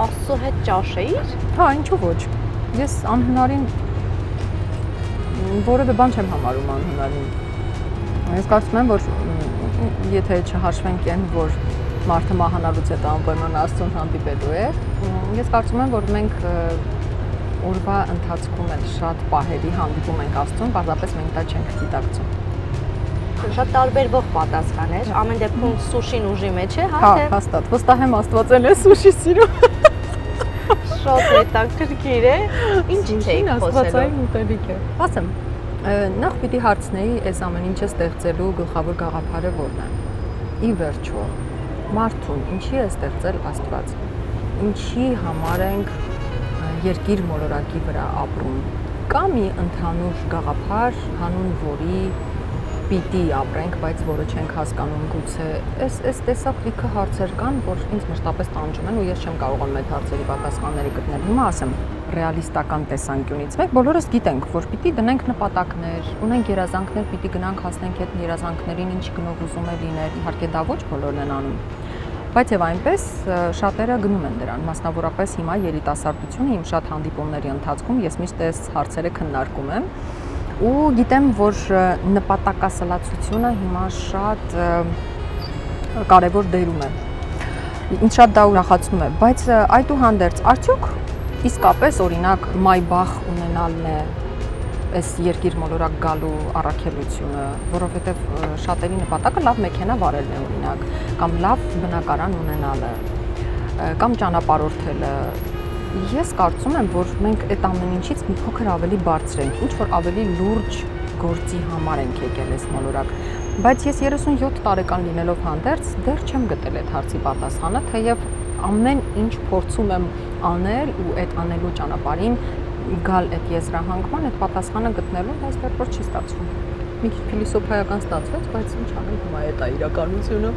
Աստծո հետ ճաշեիր։ Հա, ինչու ոչ։ Ես անհնարին որևէ բան չեմ համարում անհնարին։ Ես կարծում եմ, որ եթե չհաշվենք այն, որ մարդը մահանալուց հետո անպայման Աստծուն հանդիպելու է, ես կարծում եմ, որ մենք օրվա ընթացքում էլ շատ պահերի հանդիպում ենք Աստծուն, պարզապես մենք դա չենք գիտակցում։ Շատ տարբերվող պատասխան էր։ Ամեն դեպքում սուշին ուժի մեջ է, հա, հաստատ։ Վստահ եմ Աստված էլ է սուշի սիրում։ Շատ հետաքրքիր է։ Ինչ եք խոսելու։ Աստվածային ուտելիք է։ Ասեմ, նախ պիտի հարցնեի, այս ամեն ինչը ստեղծելու գլխավոր գաղափարը որն է։ Ի վերջո, մարդուն ինչի է ստեղծել Աստված։ Ինչի համար ենք երկիր մոլորակի վրա ապրում։ Կա մի ընդհանուր գաղափար, հանուն որի պիտի ապրենք, բայց որը չենք հասկանում գուցե։ Այս տեսակ լիքը հարցեր կան, որ ինձ մշտապես տանջում են ու ես չեմ կարողանում այդ հարցերի պատասխանները գտնել։ Հիմա ասեմ, ռեալիստական տեսանկյունից մեկ բոլորս գիտենք, որ պիտի դնենք նպատակներ, ունենք երազանքներ, պիտի գնանք հասնենք այդ երազանքներին, ինչ գնով ուզում է լինել։ Իհարկե դա ոչ բոլորն են անում։ Բայց եւ այնպես շատերը գնում են դրան, մասնավորապես հիմա երիտասարդությունը իմ շատ հանդիպումների ընթացքում ես միշտ այս հարցերը քննարկում եմ ու գիտեմ, որ նպատակասլացությունը հիմա շատ կարևոր դերում է։ Ինձ շատ դա ուրախացնում է, բայց այդուհանդերձ արդյոք իսկապես օրինակ մայբախ ունենալն է այս երկիր մոլորակ գալու առաքելությունը, որովհետև շատերի նպատակը լավ մեքենա վարելն է օրինակ, կամ լավ բնակարան ունենալը, կամ ճանապարհորդելը։ Ես կարծում եմ, որ մենք այդ ամեն ինչից մի փոքր ավելի բարձր ենք, ինչ որ ավելի լուրջ գործի համար ենք եկել այս մոլորակ։ Բայց ես 37 տարեկան լինելով հանդերձ դեռ չեմ գտել այդ հարցի պատասխանը, թեև ամեն ինչ փորձում եմ անել ու այդ անելու ճանապարհին գալ այդ եզրահանգման, այդ պատասխանը գտնելու, բայց դեռ չի ստացվում։ Մի քիչ փիլիսոփայական ստացվեց, բայց ինչ անենք, հիմա այդ է իրականությունը։